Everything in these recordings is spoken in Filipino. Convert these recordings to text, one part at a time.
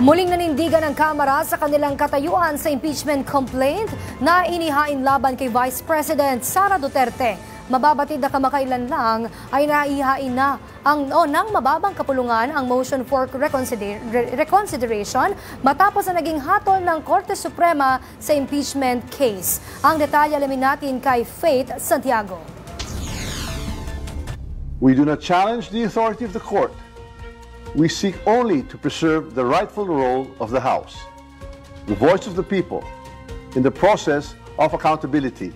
Muling nanindigan ng Kamara sa kanilang katayuan sa impeachment complaint na inihain laban kay Vice President Sara Duterte. Mababatid na kamakailan lang ay naihain na ng mababang kapulungan ang motion for reconsideration matapos na naging hatol ng Korte Suprema sa impeachment case. Ang detalye alamin natin kay Faith Santiago. We do not challenge the authority of the court. We seek only to preserve the rightful role of the House, the voice of the people, in the process of accountability.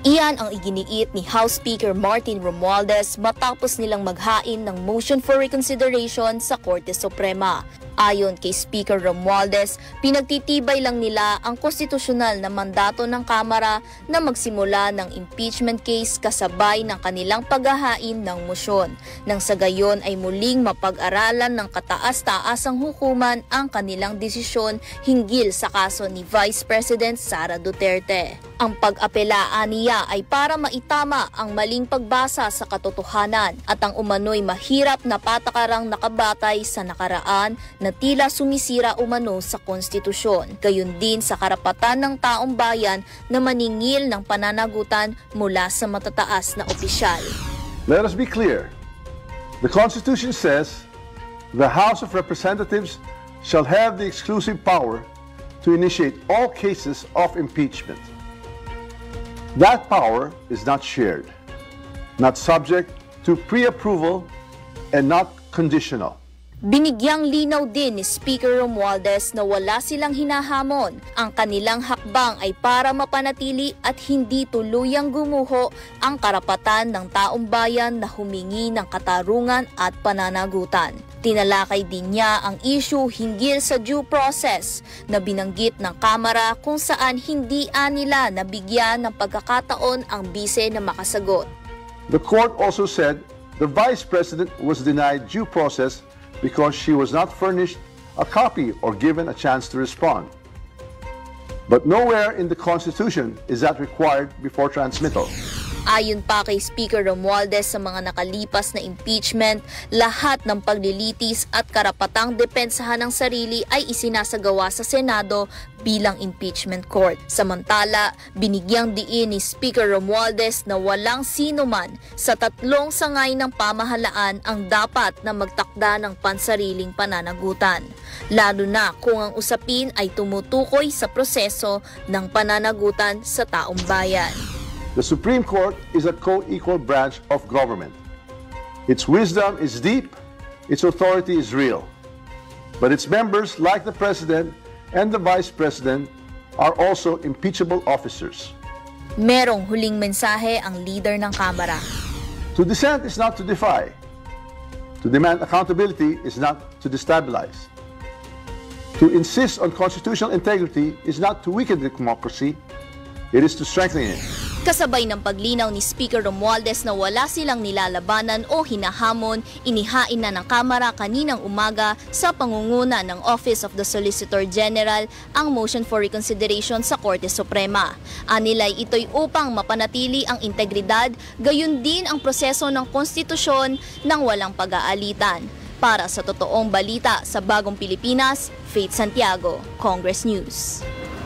Iyan ang iginiit ni House Speaker Martin Romualdez matapos nilang maghain ng motion for reconsideration sa Korte Suprema. Ayon kay Speaker Romualdez, pinagtitibay lang nila ang konstitusyonal na mandato ng Kamara na magsimula ng impeachment case kasabay ng kanilang paghahain ng motion. Nang sa gayon ay muling mapag-aralan ng kataas-taasang hukuman ang kanilang desisyon hinggil sa kaso ni Vice President Sara Duterte. Ang pag-apelaan niya ay para maitama ang maling pagbasa sa katotohanan at ang umano'y mahirap na patakarang nakabatay sa nakaraan na tila sumisira umano sa konstitusyon, gayon din sa karapatan ng taong bayan na maningil ng pananagutan mula sa matataas na opisyal. Let us be clear. The Constitution says the House of Representatives shall have the exclusive power to initiate all cases of impeachment. That power is not shared, not subject to pre-approval, and not conditional. Binigyang linaw din ni Speaker Romualdez na wala silang hinahamon. Ang kanilang hakbang ay para mapanatili at hindi tuluyang gumuho ang karapatan ng taong bayan na humingi ng katarungan at pananagutan. Tinalakay din niya ang issue hinggil sa due process na binanggit ng Kamara kung saan hindi nila nabigyan ng pagkakataon ang bise na makasagot. The court also said the Vice President was denied due process because she was not furnished a copy or given a chance to respond. But nowhere in the Constitution is that required before transmittal. Ayon pa kay Speaker Romualdez sa mga nakalipas na impeachment, lahat ng paglilitis at karapatang depensahan ng sarili ay isinasagawa sa Senado bilang impeachment court. Samantala, binigyang diin ni Speaker Romualdez na walang sino man sa tatlong sangay ng pamahalaan ang dapat na magtakda ng pansariling pananagutan, lalo na kung ang usapin ay tumutukoy sa proseso ng pananagutan sa taong bayan. The Supreme Court is a co-equal branch of government. Its wisdom is deep, its authority is real. But its members, like the President and the Vice President, are also impeachable officers. Merong huling mensahe ang leader ng Kamara. To dissent is not to defy. To demand accountability is not to destabilize. To insist on constitutional integrity is not to weaken the democracy, it is to strengthen it. Kasabay ng paglinaw ni Speaker Romualdez na wala silang nilalabanan o hinahamon, inihain na ng Kamara kaninang umaga sa pangunguna ng Office of the Solicitor General ang motion for reconsideration sa Korte Suprema. Anilay ito'y upang mapanatili ang integridad, gayon din ang proseso ng konstitusyon ng walang pag-aalitan. Para sa totoong balita sa Bagong Pilipinas, Faith Santiago, Congress News.